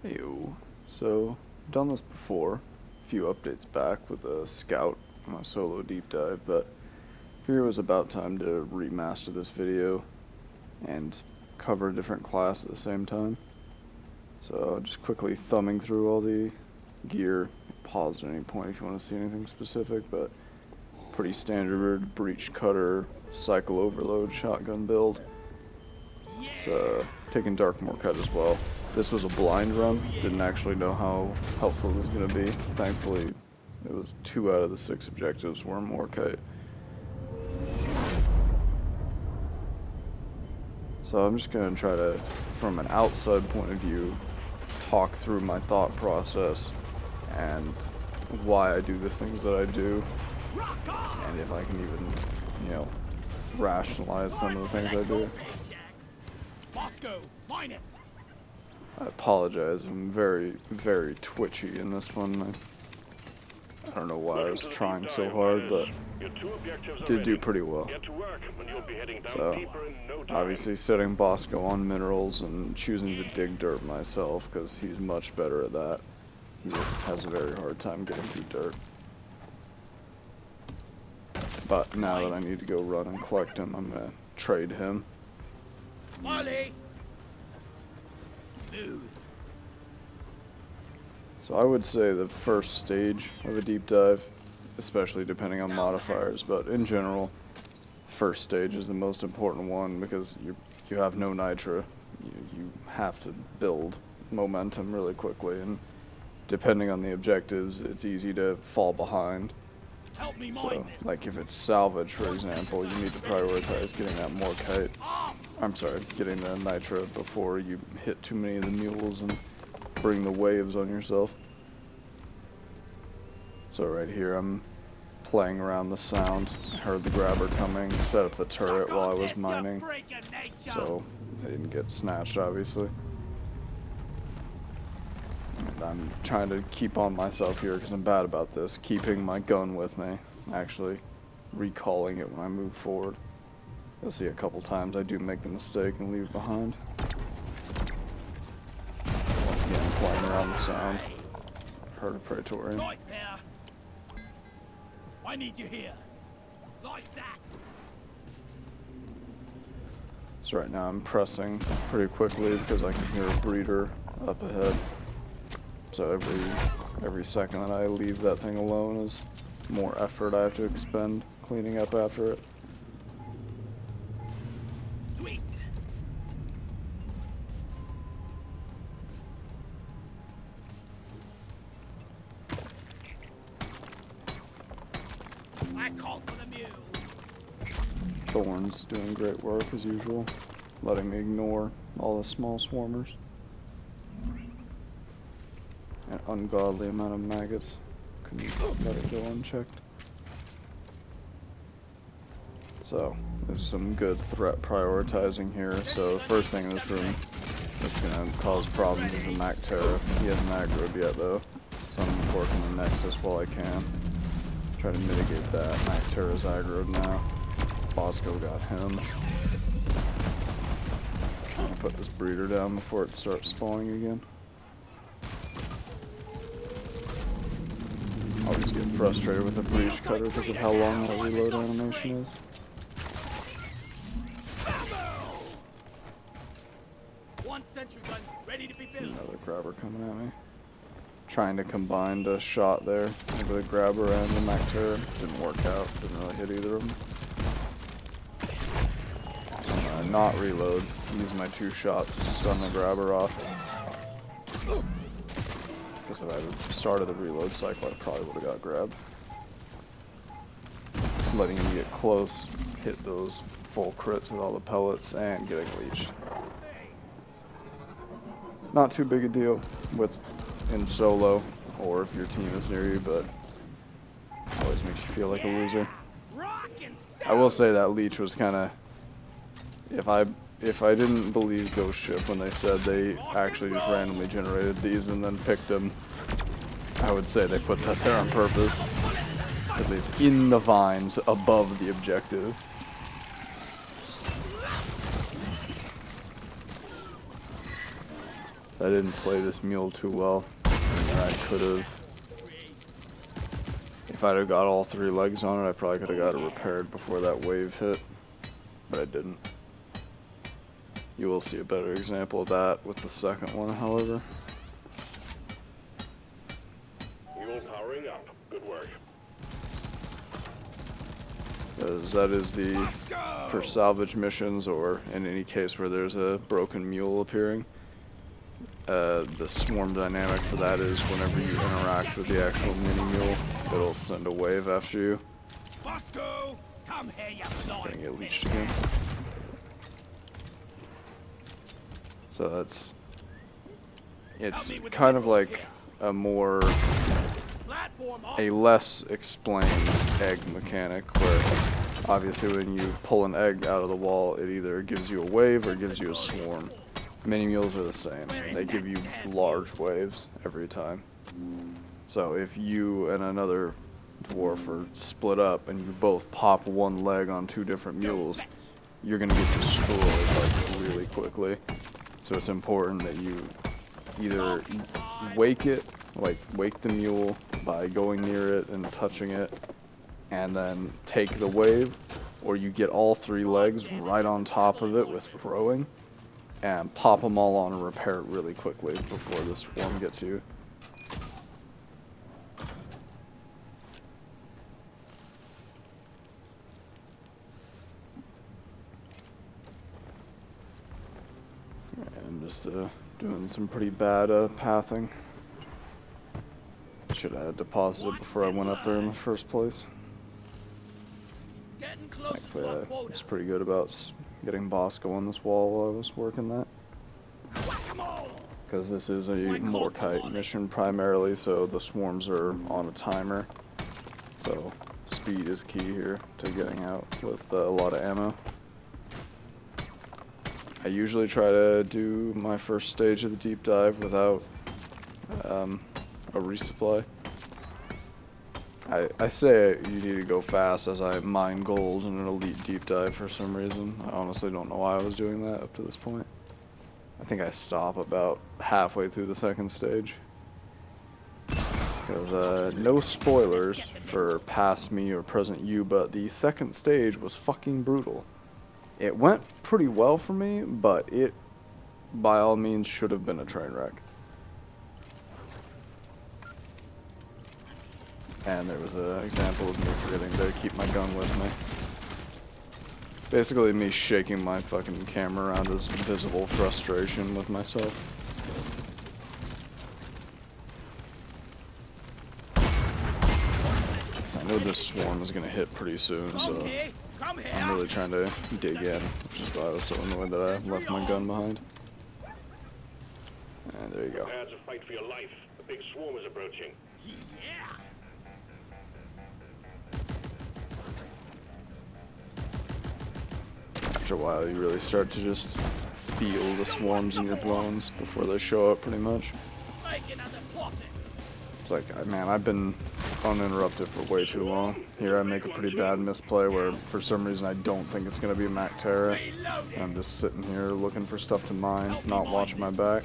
Heyo. So, done this before, a few updates back with a scout on a solo deep dive, but I figured it was about time to remaster this video and cover a different class at the same time. So, just quickly thumbing through all the gear, pause at any point if you want to see anything specific, but pretty standard breach cutter, cycle overload, shotgun build. It's taking Darkmoor Cut as well. This was a blind run, didn't actually know how helpful it was going to be. Thankfully, it was 2 out of the 6 objectives were Morkite. So I'm just going to try to, from an outside point of view, talk through my thought process and why I do the things that I do, and if I can even, rationalize some of the things I do. I apologize, I'm very, very twitchy in this one. I don't know why I was trying so hard, but did do pretty well. So, obviously setting Bosco on minerals and choosing to dig dirt myself, because he's much better at that. He has a very hard time getting through dirt. But now that I need to go run and collect him, I'm going to trade him. So I would say the first stage of a deep dive, especially depending on modifiers, but in general, first stage is the most important one because you have no nitra. You have to build momentum really quickly, and depending on the objectives, it's easy to fall behind. So, like if it's salvage, for example, you need to prioritize getting that Morkite. I'm sorry, getting the nitra before you hit too many of the mules and bring the waves on yourself. So right here I'm playing around the sound. I heard the grabber coming, set up the turret while I was mining, so I didn't get snatched obviously. And I'm trying to keep on myself here because I'm bad about this, keeping my gun with me, actually recalling it when I move forward. You'll see a couple times I do make the mistake and leave it behind. Once again, playing around the sound. Heard a Praetorian. Right there. I need you here. Like that. So right now I'm pressing pretty quickly because I can hear a breeder up ahead. So every second that I leave that thing alone is more effort I have to expend cleaning up after it. Sweet. I called for the mule. Thorn's doing great work as usual, letting me ignore all the small swarmers. An ungodly amount of maggots. Couldn't let it go unchecked. So, there's some good threat prioritizing here. So, the first thing in this room that's going to cause problems is the Mactera. He hasn't aggroed yet though, so I'm working the Nexus while I can. Try to mitigate that. Mactera's aggroed now. Bosco got him. I'm gonna put this breeder down before it starts spawning again. Always get frustrated with the breach cutter because of how long that reload animation is. One sentry gun ready to be built. Another grabber coming at me. Trying to combine the shot there with the grabber and the Mactera. Didn't work out. Didn't really hit either of them. Not reload. Use my 2 shots to stun the grabber off. Because if I had started the reload cycle, I probably would have got grabbed. Letting him get close, hit those full crits with all the pellets, and getting leeched. Not too big a deal in solo, or if your team is near you, but always makes you feel like a loser. I will say that leech was kind of, if I didn't believe Ghost Ship when they said they actually just randomly generated these and then picked them, I would say they put that there on purpose, because it's in the vines above the objective. I didn't play this mule too well, and I could have. If I'd have got all 3 legs on it, I probably could have got it repaired before that wave hit, but I didn't. You will see a better example of that with the second one, however. Mule powering up. Good work. Because that is the, for salvage missions, or in any case where there's a broken mule appearing, the swarm dynamic for that is whenever you interact with the actual mini mule, it'll send a wave after you. Bosco, come here, you Gonna blind get leashed again. So it's kind of like a more, platform off. a less explained egg mechanic, where obviously when you pull an egg out of the wall, it either gives you a wave or gives you a swarm. Mini mules are the same. They give you large waves every time. So if you and another dwarf are split up and you both pop one leg on 2 different mules, you're gonna get destroyed like really quickly. So it's important that you either wake it, like wake the mule by going near it and touching it, and then take the wave, or you get all 3 legs right on top of it with throwing, and pop them all on and repair it really quickly before the swarm gets you. I'm just doing some pretty bad pathing. Should have had deposited before I went up there in the first place. Getting closer Thankfully, to our I quota. was pretty good about getting Bosco on this wall while I was working that. Whack-a-mole. Because this is a Morkite mission primarily, so the swarms are on a timer. So speed is key here to getting out with a lot of ammo. I usually try to do my first stage of the deep dive without a resupply. I say you need to go fast as I mine gold in an elite deep dive for some reason. I honestly don't know why I was doing that up to this point. I think I stop about halfway through the second stage. Because, no spoilers for past me or present you, but the second stage was fucking brutal. It went pretty well for me, but it, by all means, should have been a train wreck. And there was an example of me forgetting to keep my gun with me. Basically me shaking my fucking camera around as visible frustration with myself. I know this swarm is gonna hit pretty soon, so Come here. I'm really trying to dig in, which is why I was so annoyed that I left my gun behind. And there you go. Prepare to fight for your life. The big swarm is approaching. Yeah. After a while, you really start to just feel the swarms in your bones before they show up, pretty much. Like another faucet. It's like, man, I've been uninterrupted for way too long. Here I make a pretty bad misplay where, for some reason, I don't think it's gonna be a Mac Terra. And I'm just sitting here looking for stuff to mine, not watching my back.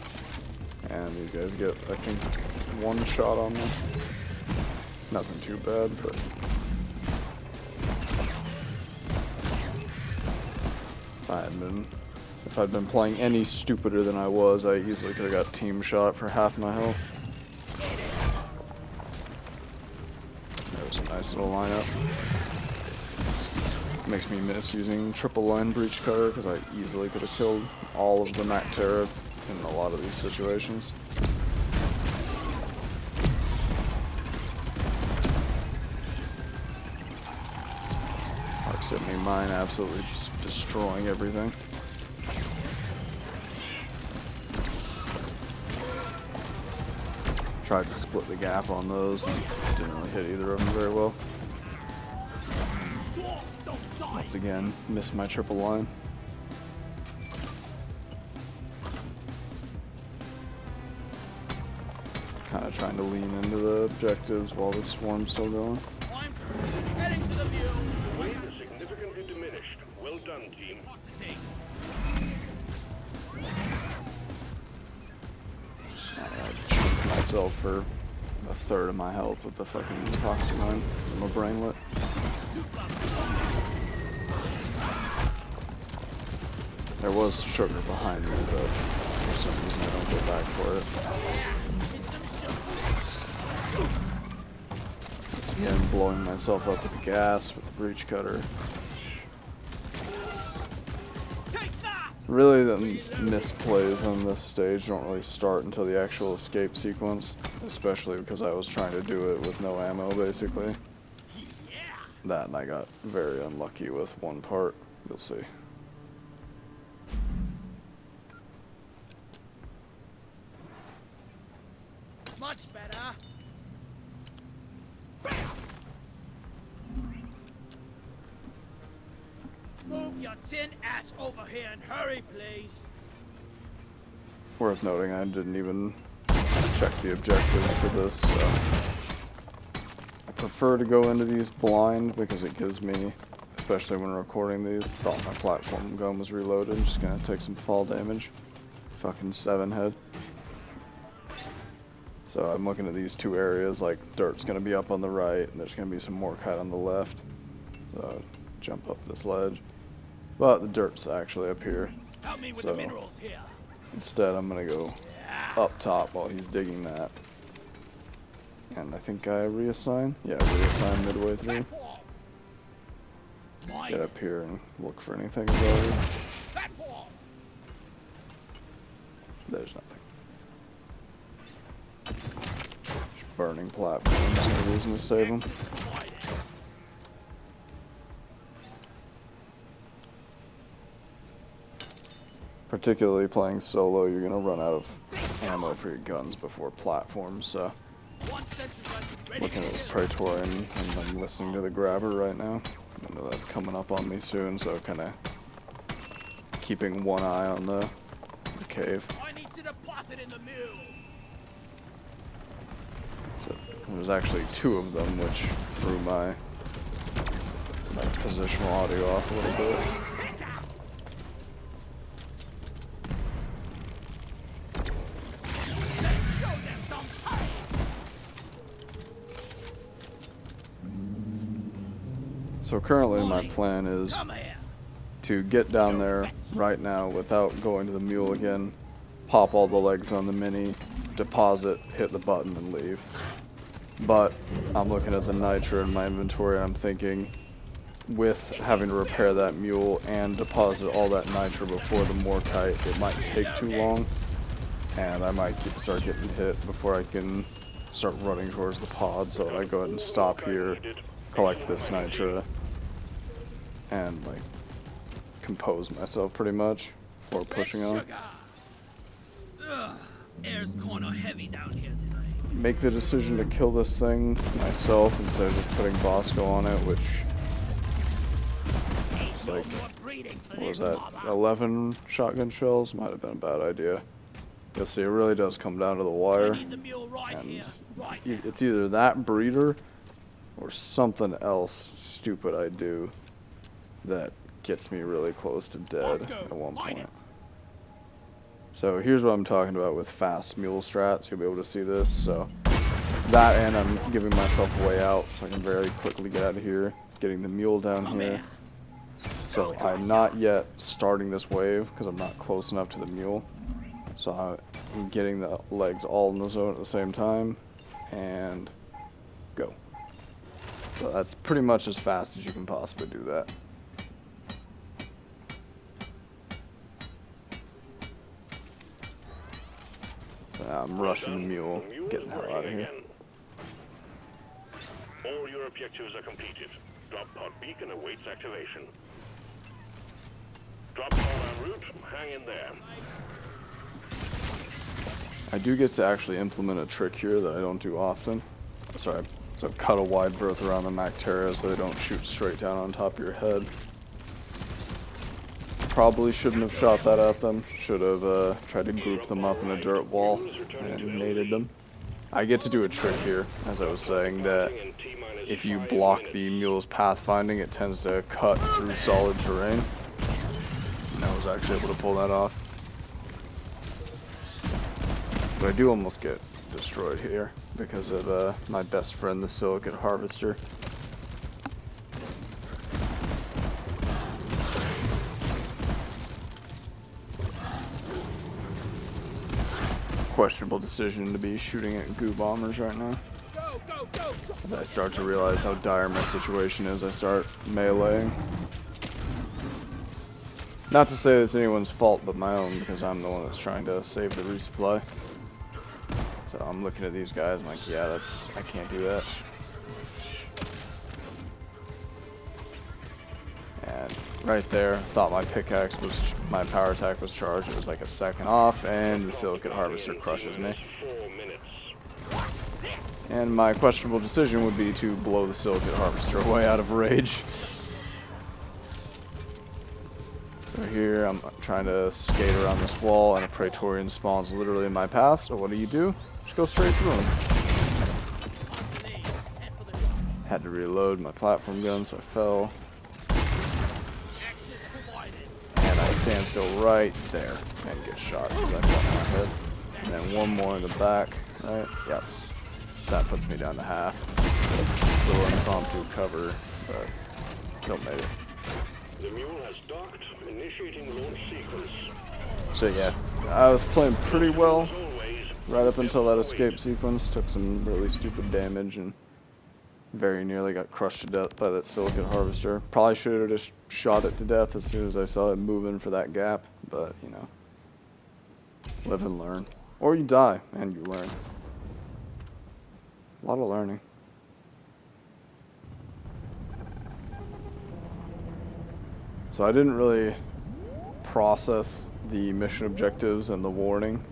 And these guys get, I think, 1 shot on me. Nothing too bad, but... If I'd been playing any stupider than I was, I easily could have got team shot for half my health. That was a nice little lineup. Makes me miss using triple line breach cutter because I easily could have killed all of the Mac Terra in a lot of these situations. Arcs at me, mine absolutely just destroying everything. Tried to split the gap on those and didn't really hit either of them very well. Once again, missed my triple line. Kind of trying to lean into the objectives while the swarm's still going. I'm heading to the view. Wave is significantly diminished. Well done, team. myself for a third of my health with the fucking proxy mine from a brainlet. There was sugar behind me, but for some reason I don't go back for it. Once again, blowing myself up with the gas with the breach cutter. Really, the misplays on this stage don't really start until the actual escape sequence, especially because I was trying to do it with no ammo, basically. That, and I got very unlucky with one part. You'll see. Much better. Move your tin ass over here and hurry, please. Worth noting, I didn't even check the objectives for this, so I prefer to go into these blind because it gives me, especially when recording these, thought my platform gun was reloaded. I'm just gonna take some fall damage. Fucking 7 head. So I'm looking at these two areas, like dirt's gonna be up on the right, and there's gonna be some more kite on the left. So jump up this ledge. But the dirt's actually up here. Help me with So the minerals here. instead I'm gonna go up top while he's digging that. And I think I reassign? Yeah, reassign midway through. Get up here and look for anything related. There's nothing. Just burning platforms, no reason to save them. Particularly playing solo, you're gonna run out of ammo for your guns before platforms, so looking at Praetorian and I'm listening to the grabber right now. I know that's coming up on me soon, so kinda keeping one eye on the cave. I need to deposit in the mill. So there's actually 2 of them, which threw my positional audio off a little bit. So currently my plan is to get down there right now without going to the mule again, pop all the legs on the mini, deposit, hit the button, and leave. But I'm looking at the nitra in my inventory and I'm thinking, with having to repair that mule and deposit all that nitra before the Morkite, it might take too long, and I might start getting hit before I can start running towards the pod, so I go ahead and stop here, collect this nitra, and like compose myself pretty much before pushing on. Ugh, air's kinda heavy down here tonight. Make the decision to kill this thing myself instead of just putting Bosco on it, which is like, what was that, 11 shotgun shells? Might have been a bad idea. You'll see, it really does come down to the wire, and it's either that breeder or something else stupid I do that gets me really close to dead at one point. So here's what I'm talking about with fast mule strats. You'll be able to see this. So that, and I'm giving myself a way out so I can very quickly get out of here, getting the mule down here. So I'm not yet starting this wave because I'm not close enough to the mule. So I'm getting the legs all in the zone at the same time, and go. So that's pretty much as fast as you can possibly do that. I'm rushing the mule, getting the hell out of here. All your objectives are completed. Drop pod beacon awaits activation. Drop pod en route, hang in there. I do get to actually implement a trick here that I don't do often. Sorry, so I've cut a wide berth around the Mactera so they don't shoot straight down on top of your head. Probably shouldn't have shot that at them. Should have tried to group them up in a dirt wall and naded them. I get to do a trick here, as I was saying, that if you block the mule's pathfinding, it tends to cut through solid terrain. And I was actually able to pull that off. But I do almost get destroyed here because of my best friend, the Silicate Harvester. Questionable decision to be shooting at goo bombers right now. As I start to realize how dire my situation is, I start meleeing. Not to say it's anyone's fault but my own, because I'm the one that's trying to save the resupply. So I'm looking at these guys, I'm like, yeah, I can't do that. And right there, thought my my power attack was charged. It was like a second off, and the Silicate Harvester crushes me. And my questionable decision would be to blow the Silicate Harvester away out of rage. So here, I'm trying to skate around this wall, and a Praetorian spawns literally in my path, so what do? Just go straight through him. Had to reload my platform gun, so I fell. And I stand still right there and get shot because I fell on my head. And then one more in the back, right? Yep. That puts me down to half. Little impromptu cover, but still made it. The mule has docked, initiating launch sequence. So yeah, I was playing pretty well right up until that escape sequence. Took some really stupid damage and very nearly got crushed to death by that Silicate Harvester. Probably should have just shot it to death as soon as I saw it moving for that gap, but you know, live and learn. Or you die and you learn. A lot of learning. So I didn't really process the mission objectives and the warning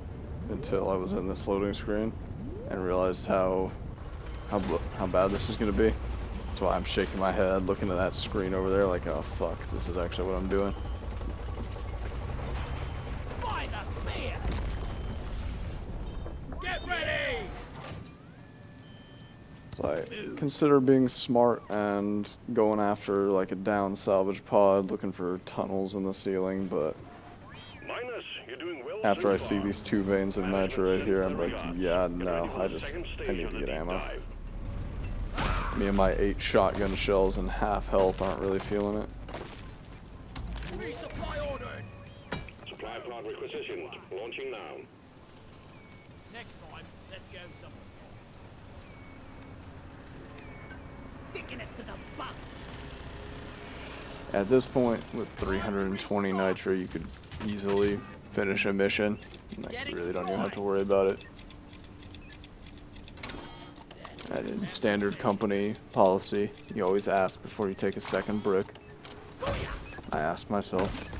until I was in this loading screen and realized how bad this was going to be. That's why I'm shaking my head looking at that screen over there like, oh fuck, this is actually what I'm doing. Get ready! So I consider being smart and going after like a down salvage pod, looking for tunnels in the ceiling, but Minus, you're doing well after I so see far. these 2 veins of nitro right here, I'm like, yeah, no, I need to get ammo. Me and my 8 shotgun shells and half health aren't really feeling it. Resupply ordered! Supply pod requisitioned. Launching now. Next time, let's go somewhere else. Sticking it to the butt! At this point, with 320 nitro, you could easily finish a mission. Like, you really don't even have to worry about it. And in standard company policy, you always ask before you take a second brick. I asked myself.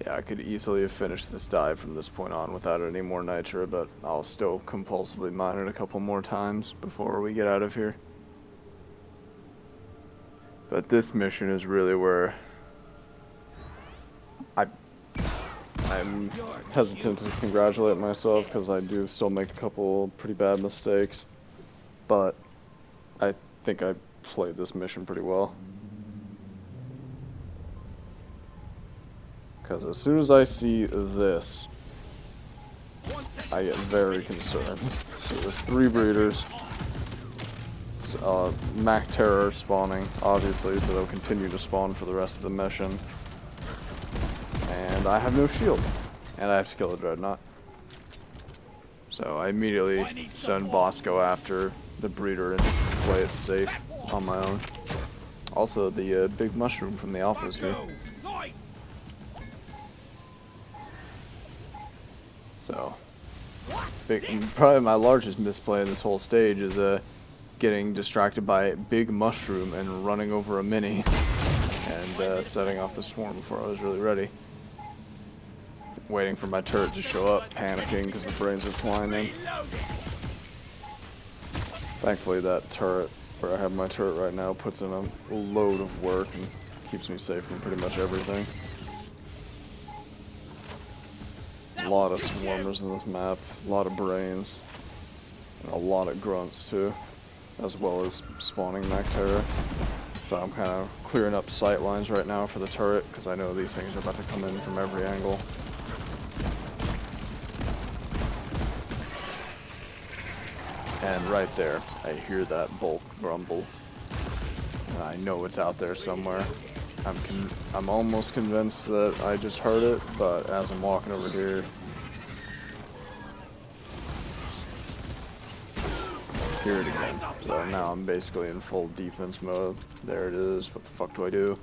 Yeah, I could easily have finished this dive from this point on without any more nitro, but I'll still compulsively mine it a couple more times before we get out of here. But this mission is really where I'm hesitant to congratulate myself because I do still make a couple pretty bad mistakes, but I think I played this mission pretty well. Because as soon as I see this, I get very concerned. So there's 3 breeders. Mac Terror spawning, obviously, so they'll continue to spawn for the rest of the mission. And I have no shield, and I have to kill a Dreadnought. So I immediately send Bosco after the breeder and just play it safe on my own. Also, the big mushroom from the alpha is here. So, probably my largest misplay in this whole stage is getting distracted by a big mushroom and running over a mini and setting off the swarm before I was really ready. Waiting for my turret to show up, panicking because the brains are flying in. Thankfully that turret, where I have my turret right now, puts in a load of work and keeps me safe from pretty much everything. A lot of swarmers in this map, a lot of brains, and a lot of grunts too, as well as spawning Mac Terror. So I'm kind of clearing up sight lines right now for the turret, because I know these things are about to come in from every angle. And right there, I hear that bolt grumble. And I know it's out there somewhere. I'm almost convinced that I just heard it, but as I'm walking over here, hear it again. So now I'm basically in full defense mode. There it is. What the fuck do I do?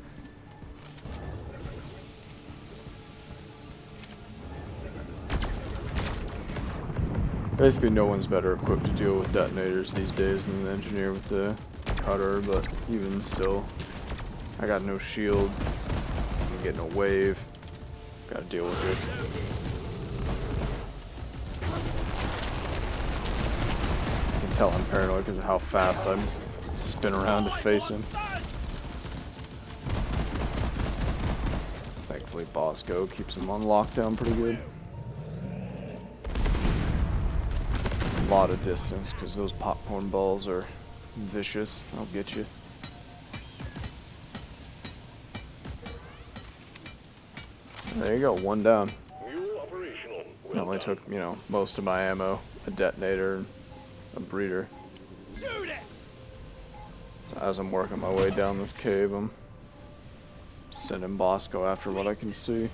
Basically, no one's better equipped to deal with detonators these days than the engineer with the cutter, but even still, I got no shield. I'm getting a wave. Gotta deal with this. You can tell I'm paranoid because of how fast I'm spin around to face him. Thankfully, Bosco keeps him on lockdown pretty good. A lot of distance because those popcorn balls are vicious. I'll get you. There you go, one down. Mule operational. It only took, you know, most of my ammo, a detonator, and a breeder. Shoot it! So as I'm working my way down this cave, I'm sending Bosco after what I can see.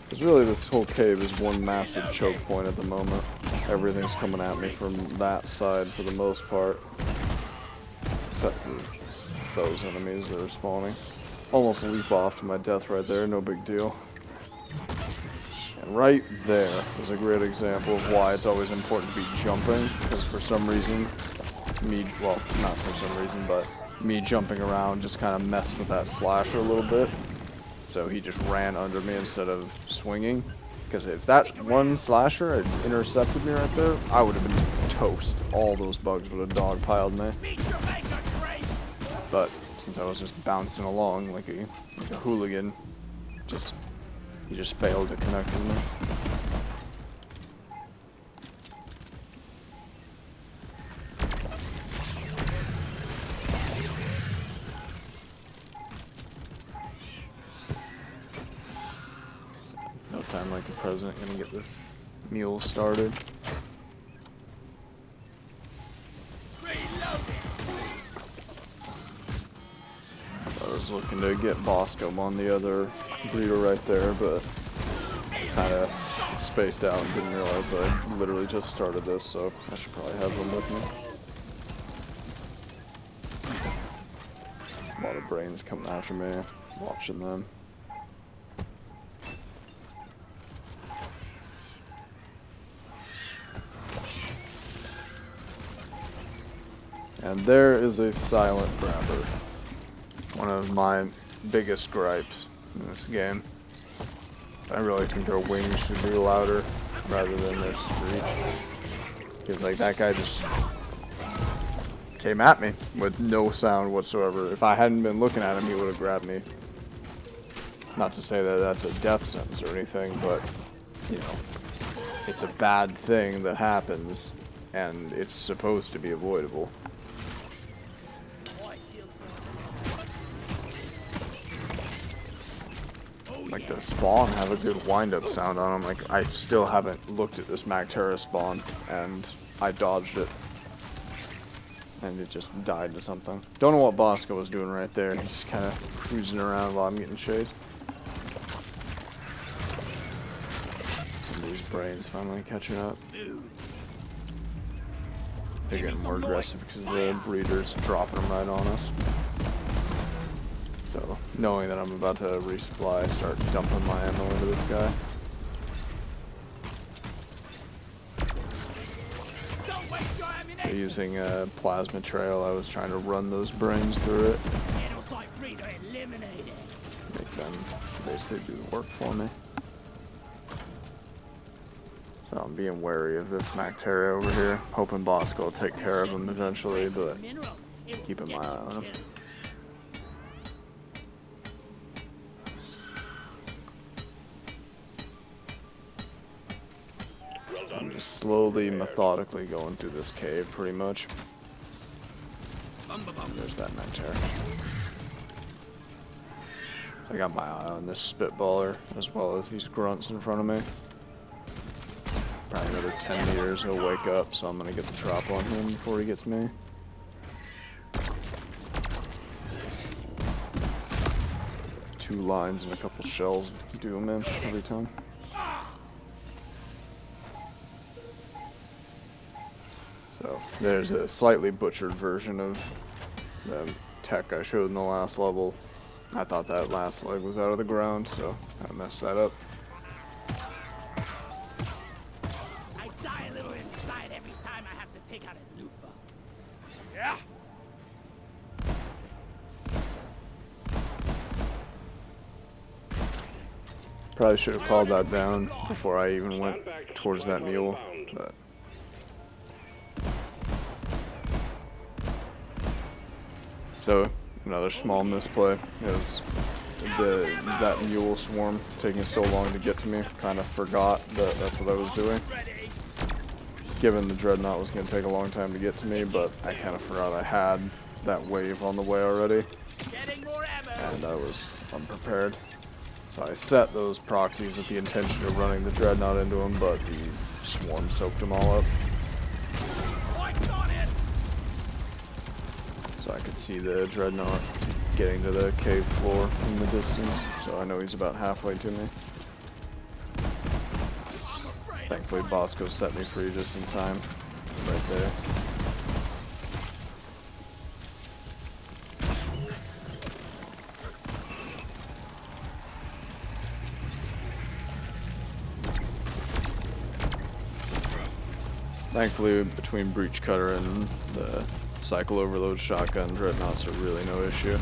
Because really this whole cave is one massive choke point at the moment. Everything's coming at me from that side for the most part. Except for those enemies that are spawning. Almost leap off to my death right there, no big deal. And right there is a great example of why it's always important to be jumping, because for some reason, well, not for some reason, but me jumping around just kind of messed with that slasher a little bit. So he just ran under me instead of swinging. Because if that one slasher had intercepted me right there, I would have been toast. All those bugs would have dogpiled me. But since I was just bouncing along like a hooligan, he just failed to connect with me. No time like the present, gonna get this mule started. I was looking to get Bosco on the other breeder right there, but kind of spaced out and didn't realize that I literally just started this, so I should probably have them with me. A lot of brains coming after me, watching them. And there is a silent grabber. One of my biggest gripes in this game. I really think their wings should be louder rather than their screech. Because like that guy just came at me with no sound whatsoever. If I hadn't been looking at him, he would have grabbed me. Not to say that that's a death sentence or anything, but you know, it's a bad thing that happens and it's supposed to be avoidable. Like the spawn have a good wind-up sound on them. Like I still haven't looked at this Magterra spawn, and I dodged it, and it just died to something. Don't know what Bosco was doing right there. He's just kind of cruising around while I'm getting chased. Some of these brains finally catching up. They're getting more aggressive because the breeder's dropping them right on us. So, knowing that I'm about to resupply, I start dumping my ammo into this guy. So using a plasma trail, I was trying to run those brains through it. Make them basically do the work for me. So I'm being wary of this Magterra over here, hoping Bosco will take care of him eventually, but keeping my eye on him. I'm just slowly, methodically going through this cave, pretty much. There's that night terror. I got my eye on this spitballer, as well as these grunts in front of me. Probably another 10 meters, he'll wake up, so I'm gonna get the drop on him before he gets me. Two lines and a couple shells do him in every time. So, there's a slightly butchered version of the tech I showed in the last level. I thought that last leg was out of the ground, so I messed that up. I die a little inside every time I have to take out a loot bug. Yeah. Probably should have called that down before I even went towards that mule, but so another small misplay is that mule swarm taking so long to get to me. Kind of forgot that that's what I was doing. Given the dreadnought was going to take a long time to get to me, but I kind of forgot I had that wave on the way already, and I was unprepared. So I set those proxies with the intention of running the dreadnought into him, but the swarm soaked them all up. So I could see the dreadnought getting to the cave floor in the distance, so I know he's about halfway to me. Thankfully Bosco set me free just in time, right there. Thankfully, between Breach Cutter and the Cycle Overload shotgun, dreadnoughts are really no issue.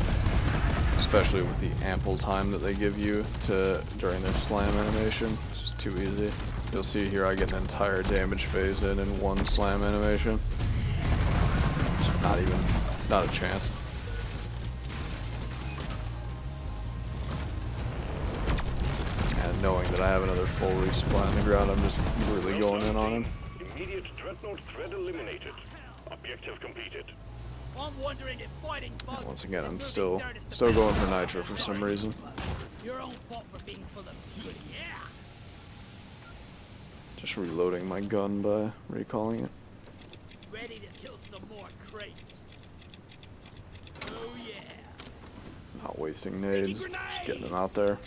Especially with the ample time that they give you during their slam animation. It's just too easy. You'll see here I get an entire damage phase in one slam animation. Just not a chance. And knowing that I have another full resupply on the ground, I'm just really going in on him. Immediate dreadnought threat eliminated. Objective completed. I'm wondering if fighting bugs. Once again, I'm still going for nitro for some reason. Your own fault for being full of good. Yeah. Just reloading my gun by recalling it. Ready to kill some more crates. Oh yeah. Not wasting nades, just getting them out there.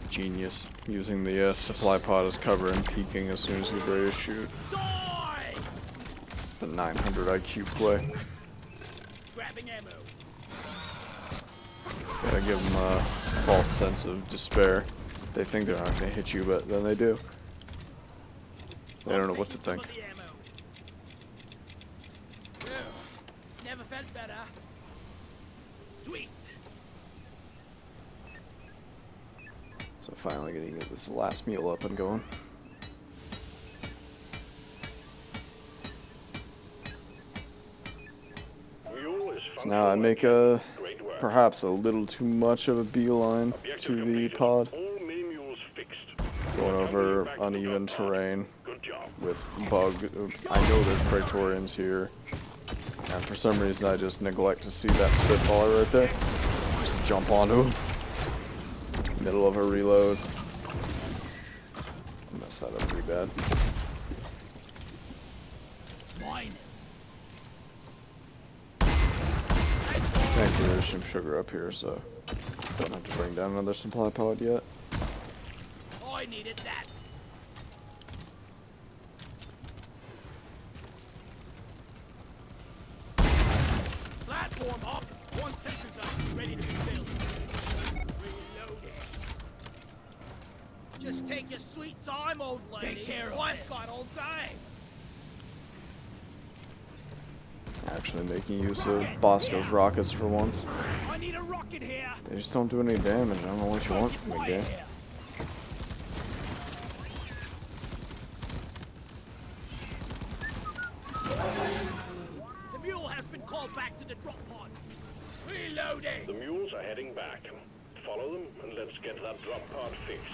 Genius, using the supply pod as cover and peeking as soon as he's ready to shoot. Die! It's the 900 IQ play. Grabbing ammo. Gotta give them a false sense of despair. They think they're not gonna hit you, but then they do. They don't know what to think. Never felt better. Sweet. So finally getting get this last mule up and going. So now I make perhaps a little too much of a beeline to the pod, going over uneven terrain with bug. I know there's Praetorians here, and for some reason I just neglect to see that spitballer right there. Just jump onto him. Middle of a reload. Messed that up pretty bad. Thankfully there's some sugar up here, so don't have to bring down another supply pod yet. I needed that. Platform up. One sentry gun ready to be built. Reloading. Just take your sweet time, old lady. Take care of I've got all day. Actually making use of Bosco's rockets for once. I need a rocket here. They just don't do any damage. I don't know what you want from me, game. The mule has been called back to the drop pod. Reloading. The mules are heading back. Follow them and let's get that drop pod fixed.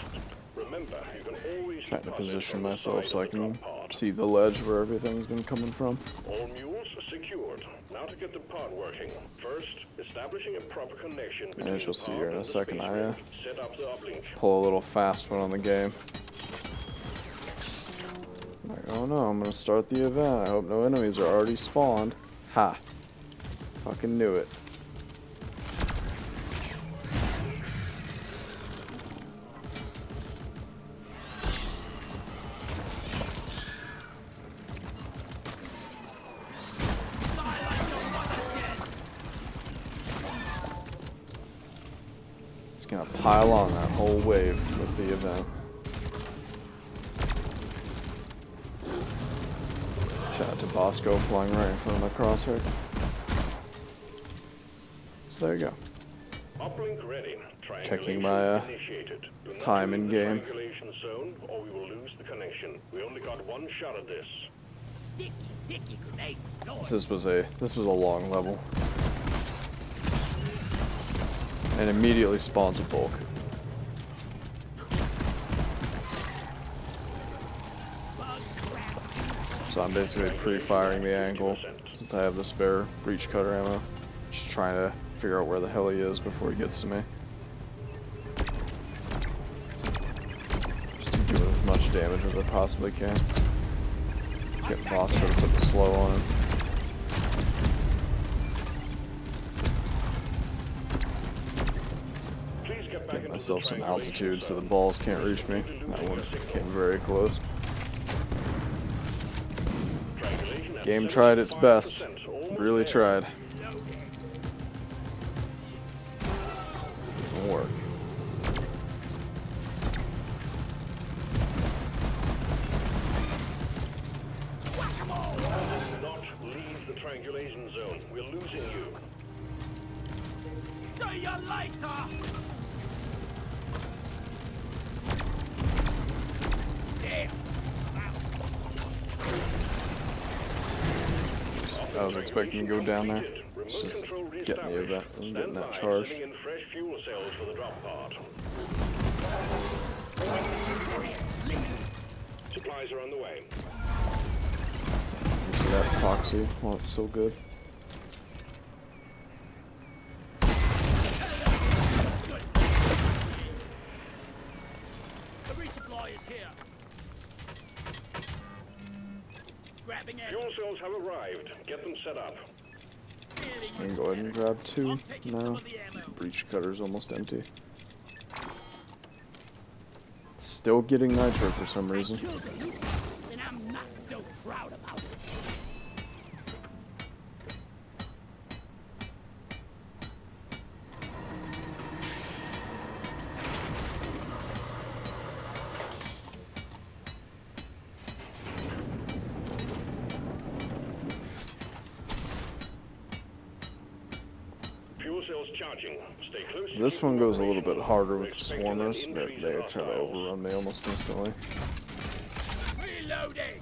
Remember, you can always Trying to deposit position from the myself side so of I the can drop pod. see the ledge where everything's been coming from. All mules secured. Now to get the pod working. First, establishing a proper connection between As you'll the see pod here in a and the second, I spaceship. Set up the uplink. pull a little fast one on the game. Like, oh no, I'm gonna start the event. I hope no enemies are already spawned. Ha. Fucking knew it. It's gonna pile on that whole wave with the event. Shout out to Bosco flying right in front of my crosshair. So there you go. Uplink ready. Checking Triangulation my initiated. Do not time leave in the game. triangulation zone, or we will lose the connection. We only got one shot at this. Sticky, sticky grenade. This was a long level. And immediately spawns a bulk. So I'm basically pre-firing the angle since I have the spare breach cutter ammo. Just trying to figure out where the hell he is before he gets to me. Just to do as much damage as I possibly can. Get Bosco to put the slow on him. Please get back Get into myself the some triangulation altitude so the zone. balls can't reach me. That one came very close. Triangulation at Game tried its best. 75%, almost Really there. tried. Didn't work. Do not leave the triangulation zone. We're losing you. See you later. Damn. I was expecting to go down there. It's just getting the event and getting that charge. In fresh fuel cells for the drop pod. Supplies are on the way. You see that epoxy? Oh, it's so good. The resupply is here. Grabbing it. Fuel cells have arrived. Get them set up. Really I can much go ahead and grab two I'm taking some now. of the ammo. Breach cutter's almost empty. Still getting nitro for some reason. Killed it, and I'm not so proud about it. Fuel cells charging. Stay close. to This the one goes a little operation. bit harder We're with the expecting an swarmers, but increase they in try to hostiles. overrun me almost instantly. Reloading.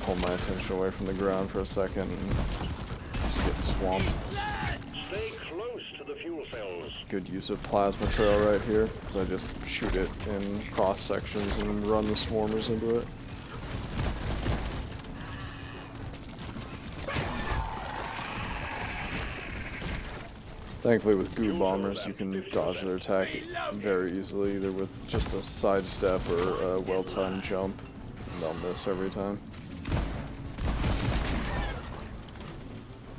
Pull my attention away from the ground for a second and just get swamped. Stay close to the fuel cells. Good use of plasma trail right here, because I just shoot it in cross sections and then run the swarmers into it. Thankfully with goo bombers you can dodge their attack very easily, either with just a sidestep or a well-timed jump, and they'll miss every time.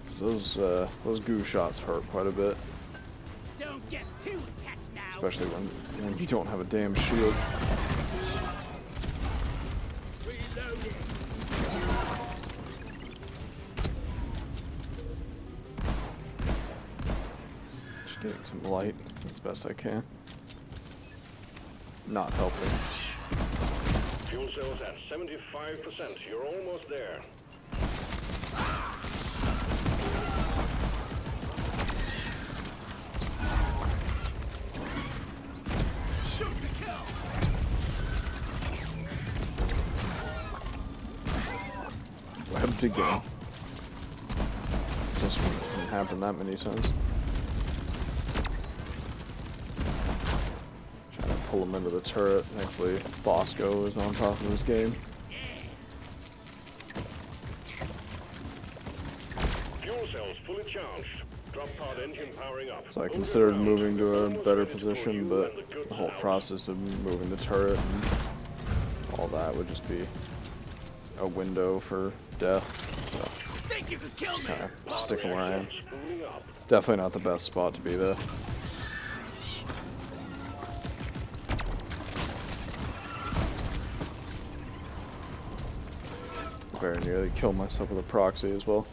'Cause those goo shots hurt quite a bit, Don't get too attached now. especially when you don't have a damn shield. Reloading. Just getting some light as best I can. Not helping. Fuel cells at 75%. You're almost there. Shoot to kill. Webbed again. Just didn't happen that many times. pull him into the turret. Thankfully, Bosco is on top of this game. Fuel cells fully charged. Drop pod engine powering up. So I considered moving to a better position, but the whole process of moving the turret and all that would just be a window for death. So Think you could kill me? kind of sticking where I am. Spooling up. Definitely not the best spot to be though. Very nearly killed myself with a proxy as well.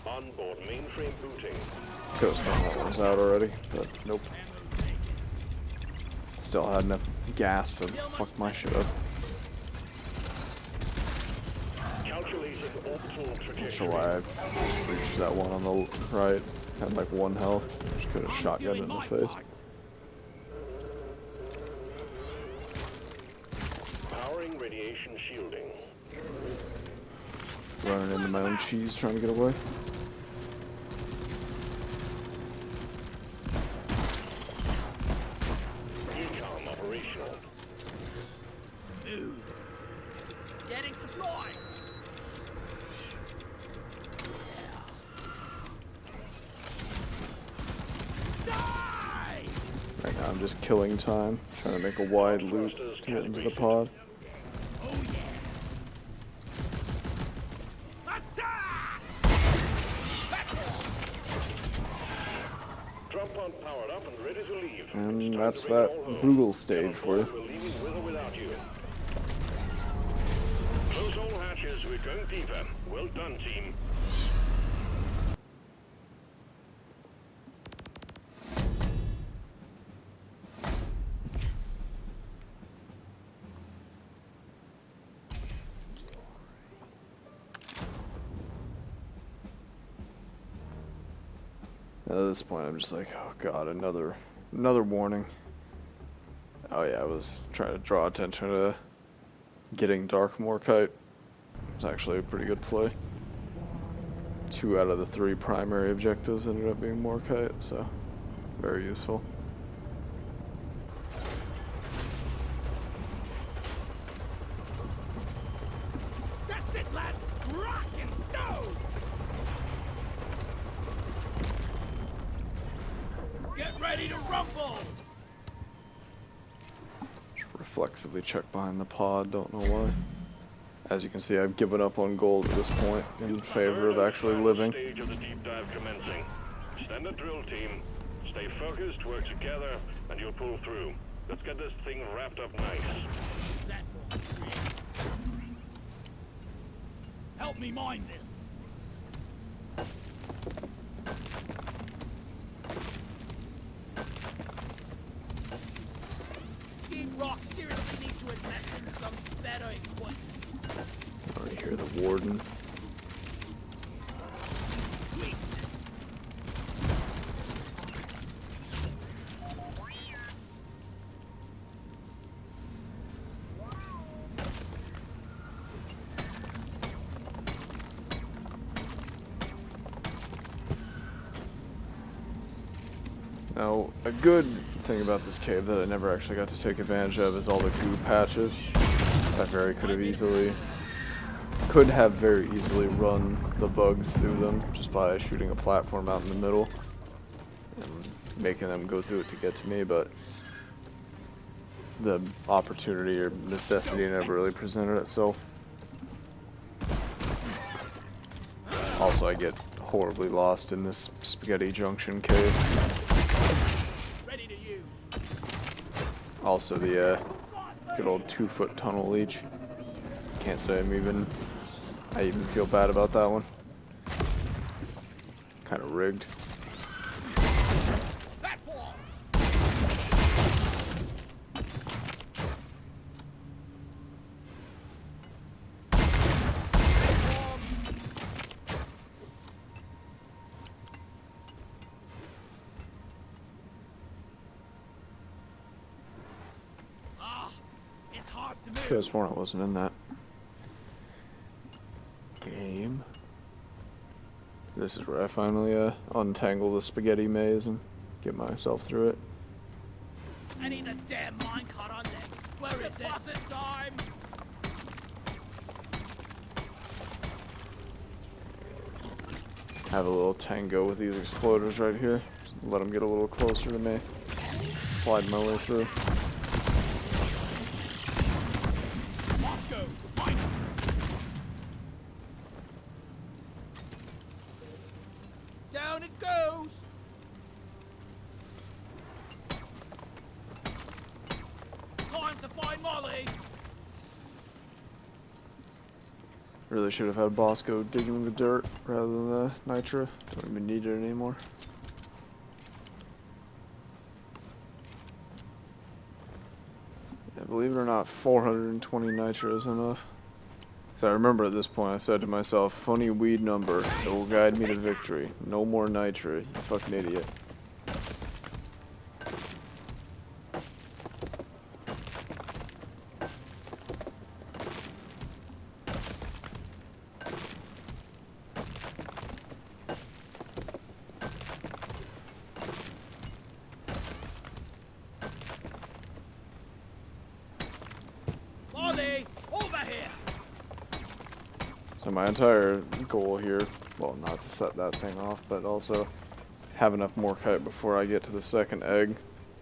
Onboard mainframe booting. Could have found that one's out already, but nope. Still had enough gas to fuck my shit up. Calculating orbital Not sure trajectory. why I reached that one on the right. Had like 1 health. Just could have shotgunned it in the face. Powering radiation shielding. Running into my own cheese trying to get away. Decom operational. Smooth. Getting supplies. Die! Right now I'm just killing time, trying to make a wide loop to get into the pod. Oh yeah. Attack! Drop pod powered up and ready to leave. And It's time that's to bring that it all home. brutal stage for you. We're leaving with or without you. Close all hatches. We're going deeper. Well done, team. At this point I'm just like, oh god, another warning. Oh yeah, I was trying to draw attention to getting Dark Morkite. It's actually a pretty good play. 2 out of the 3 primary objectives ended up being Morkite, so very useful. That's it, lad! Rock and stone! Get ready to rumble! Reflexively check behind the pod, don't know why. As you can see, I've given up on gold at this point in favor of actually living. Stage of the deep dive commencing. Standard drill team. Stay focused, work together, and you'll pull through. Let's get this thing wrapped up nice. That one. Help me mine this. Deep Rock seriously needs to invest in some better equipment. Already hear the warden. Sweet. Now, a good thing about this cave that I never actually got to take advantage of is all the goo patches. I could have very easily run the bugs through them just by shooting a platform out in the middle and making them go through it to get to me, but the opportunity or necessity never really presented itself. Also, I get horribly lost in this Spaghetti Junction cave. Ready to use. Also, the good old 2-foot tunnel leech. Can't say I even feel bad about that one. Kind of rigged. Platform. It's hard to move. Could have sworn I wasn't in that game. This is where I finally untangle the spaghetti maze and get myself through it. I need the damn minecart on left. Where is it? Bus time! Have a little tango with these exploders right here. Just let them get a little closer to me. Slide my way through. Moscow, fight! Down it goes! Time to find Molly! Really should have had Bosco digging the dirt rather than the Nitra. Don't even need it anymore. Yeah, believe it or not, 420 Nitra is enough. So I remember at this point I said to myself, funny weed number, it will guide me to victory. No more Nitra, you fucking idiot. Molly, over here! So my entire goal here, well, not to set that thing off, but also have enough Morkite before I get to the second egg,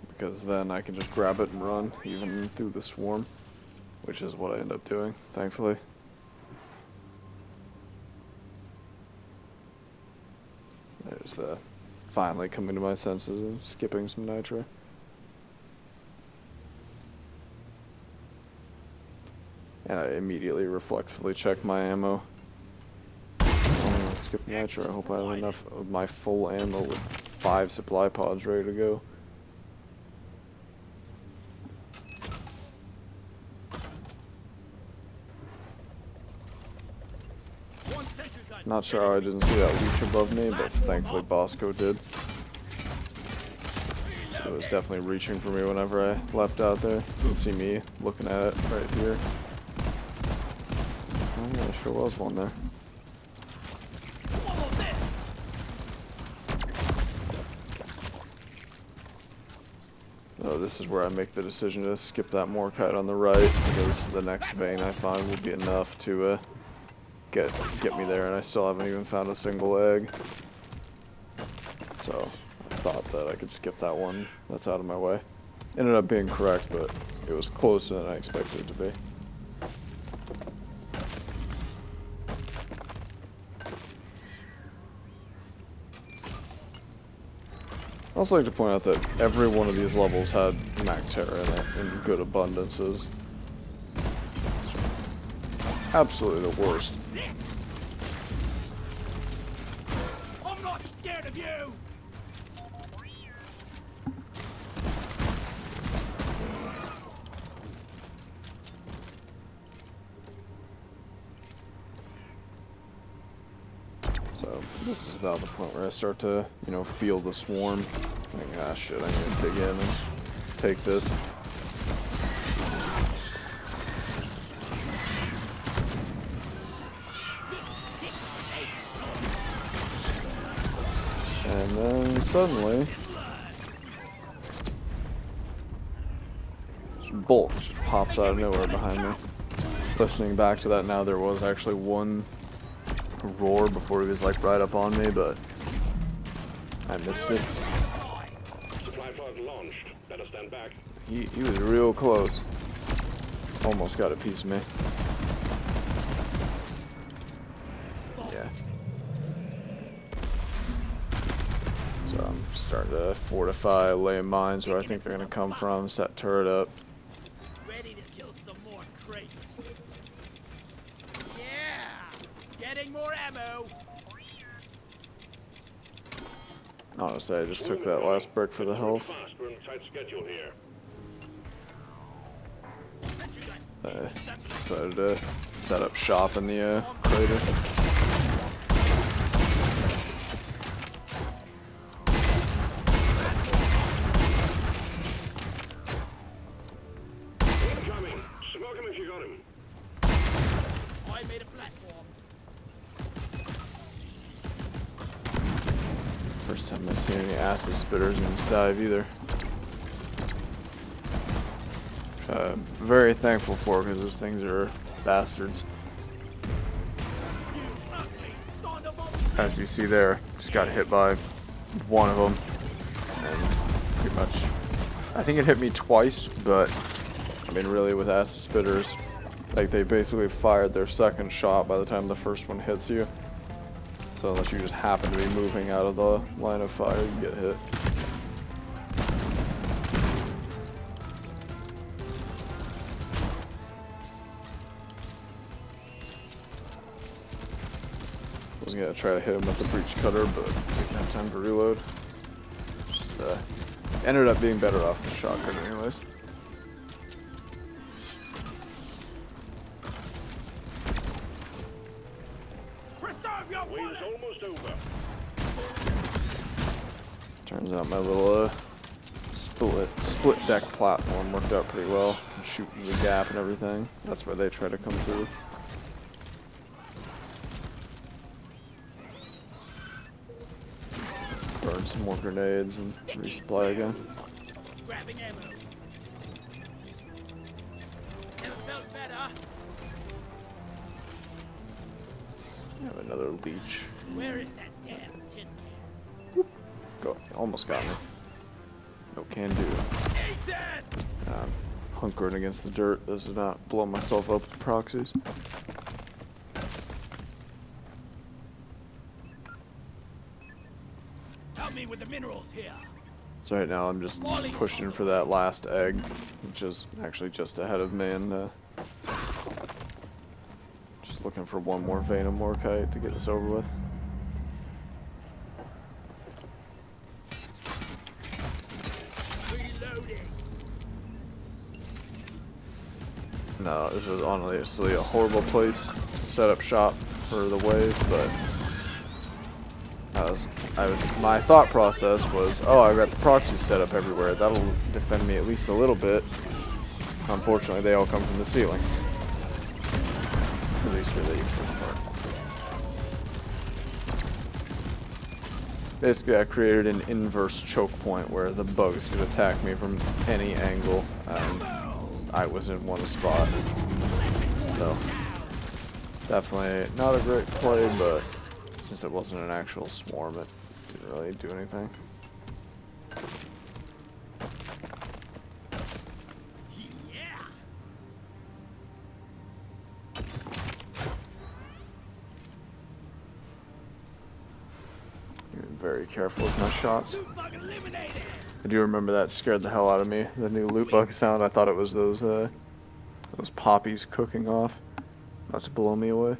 because then I can just grab it and run, even through the swarm, which is what I end up doing, thankfully. There's the finally coming to my senses and skipping some Nitra. And I immediately reflexively check my ammo. Oh, skip Nitra. I hope I have enough of my full ammo with 5 supply pods ready to go. Not sure how I didn't see that leech above me, but thankfully Bosco did. It was definitely reaching for me whenever I left out there. You can see me looking at it right here. Oh yeah, there sure was one there. So this is where I make the decision to skip that Morkite on the right, because the next vein I find will be enough to get me there, and I still haven't even found a single egg. So I thought that I could skip that one that's out of my way. Ended up being correct, but it was closer than I expected it to be. I also like to point out that every one of these levels had Mactera in it in good abundances. Absolutely the worst. I'm not scared of you! So this is about the point where I start to, you know, feel the swarm. Like, ah shit, I need to dig in and take this. And then suddenly, some bulk just pops out of nowhere behind me. Listening back to that now, there was actually one roar before he was like right up on me, but I missed it. Supply pod launched. Better stand back. He was real close. Almost got a piece of me. Yeah. So I'm starting to fortify, lay mines where I think they're gonna come from, set turret up. Ready to kill some more crates. Yeah! Getting more ammo! Honestly, I just took that last brick for the health. Fast. We're on a tight schedule here. Decided to set up shop in the crater. Incoming. Smoke him if you got him. I made a platform. First time I've seen any acid spitters in this dive either. Very thankful for, because those things are bastards. As you see there, just got hit by one of them, and pretty much, I think it hit me twice, but I mean really with acid spitters, like they basically fired their second shot by the time the first one hits you. So unless you just happen to be moving out of the line of fire, you get hit. I was gonna try to hit him with the breach cutter, but didn't have time to reload. Just ended up being better off with the shotgun anyways. Preserve your Way's almost over. Turns out my little split deck platform worked out pretty well. Shooting the gap and everything. That's where they try to come through. Burn some more grenades and resupply again. grabbing ammo. Never felt better. I have another leech. Where is that damn tin can? Go, almost got me. No can do. Eat that! Hunkering against the dirt. This is not blow myself up with proxies. Help me with the minerals here. So right now I'm just pushing for that last egg, which is actually just ahead of me, and just looking for one more vein of Morkite to get this over with. Reloading. No, this was honestly a horrible place to set up shop for the wave, but my thought process was, oh, I've got the proxies set up everywhere. That'll defend me at least a little bit. Unfortunately, they all come from the ceiling. At least for the first part. Basically, I created an inverse choke point where the bugs could attack me from any angle, and I was in one spot. So, definitely not a great play, but since it wasn't an actual swarm, it didn't really do anything. Yeah. Being very careful with my shots. Loot bug eliminated. I do remember that scared the hell out of me. The new loot bug sound. I thought it was those poppies cooking off, about to blow me away.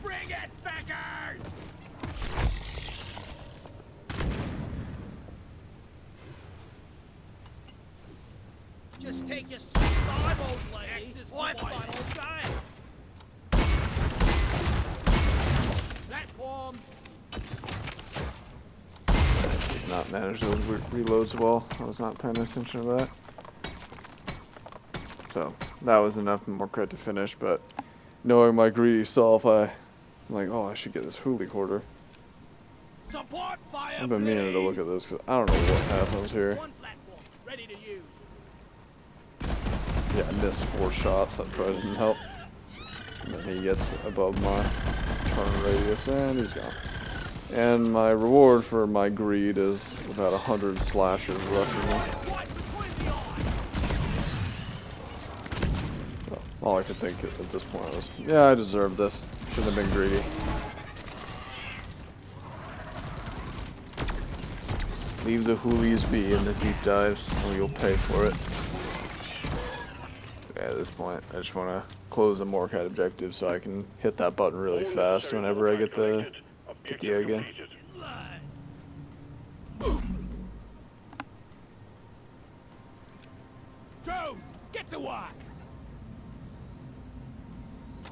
Bring it, backers! Just take your time, old lady. Axis one final time. Platform. Did not manage those reloads well. I was not paying attention to that. So that was enough more credit to finish, but knowing my greedy self, I'm like, oh, I should get this Huli quarter. Support fire. I've been meaning to look at this 'cause I don't know what happens here. One platform ready to use. Yeah, I missed 4 shots. That probably didn't help. And then he gets above my turn radius, and he's gone. And my reward for my greed is about 100 slashers roughing me. Right between the eyes. So, all I could think at this point was, yeah, I deserved this. Shouldn't have been greedy. Leave the Hulis be in the deep dives, or you'll pay for it. Yeah, at this point, I just want to close the Morkite objective so I can hit that button really fast whenever I get the egg in. Go! Get to work!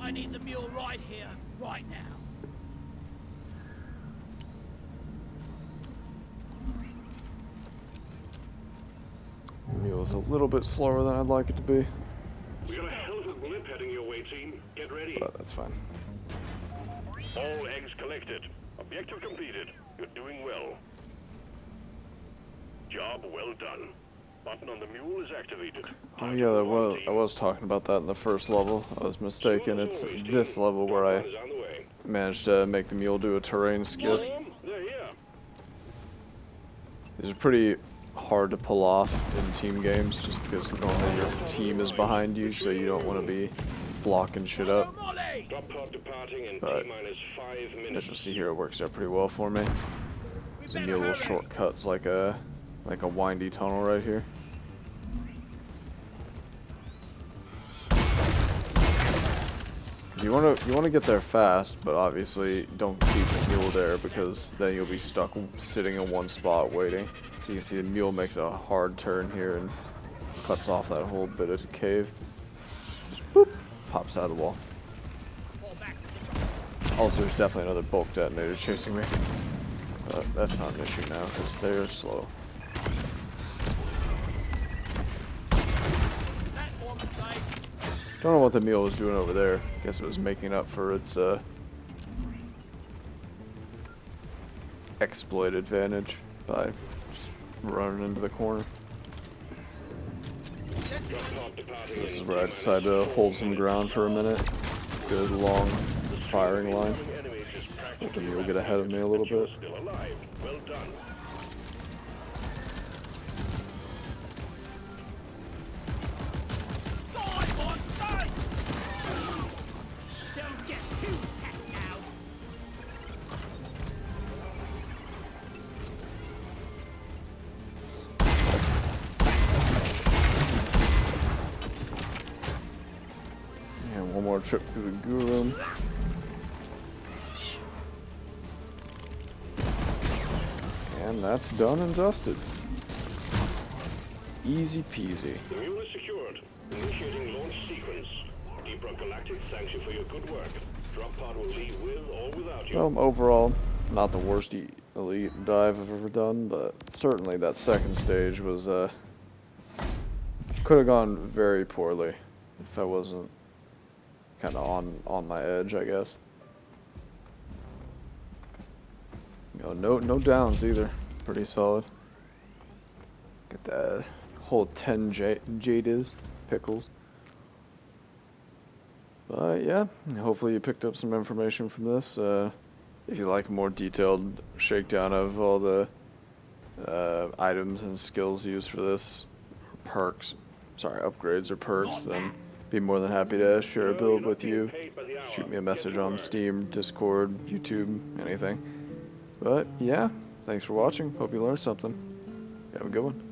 I need the mule right here, right now. Mule's a little bit slower than I'd like it to be, We got a hell of a blip heading your way, team. Get ready. but that's fine. All eggs collected. Objective completed. You're doing well. Job well done. Button on the mule is activated. Oh yeah, I was talking about that in the first level. I was mistaken. It's this level where I managed to make the mule do a terrain skip. These are pretty hard to pull off in team games, just because normally your team is behind you, so you don't want to be blocking shit up. But as you'll see here, it works out pretty well for me. There's a mule little shortcuts like a windy tunnel right here. You want to get there fast, but obviously don't keep the mule there, because then you'll be stuck sitting in one spot waiting. So you can see the mule makes a hard turn here and cuts off that whole bit of the cave. Just boop, pops out of the wall. Also, there's definitely another bulk detonator chasing me, but that's not an issue now because they're slow. Don't know what the mule was doing over there. Guess it was making up for its exploit advantage by just running into the corner. So this is where I decided to hold some ground for a minute. Good long firing line. Let the mule get ahead of me a little bit. One more trip through the goo room. And that's done and dusted. Easy peasy. The mule is secured. Initiating launch sequence. Deep Rock Galactic thanks you for your good work. Drop pod will leave with or without you. Well, overall, not the worst elite dive I've ever done, but certainly that second stage was, could have gone very poorly if I wasn't kind of on my edge, I guess. You know, no downs either. Pretty solid. Get that whole 10 Jadis pickles. But yeah, hopefully you picked up some information from this. If you like a more detailed shakedown of all the items and skills used for this, perks, upgrades or perks, then be more than happy to share a build with you. Shoot me a message on Steam, Discord, YouTube, anything. But yeah, thanks for watching. Hope you learned something. Have a good one.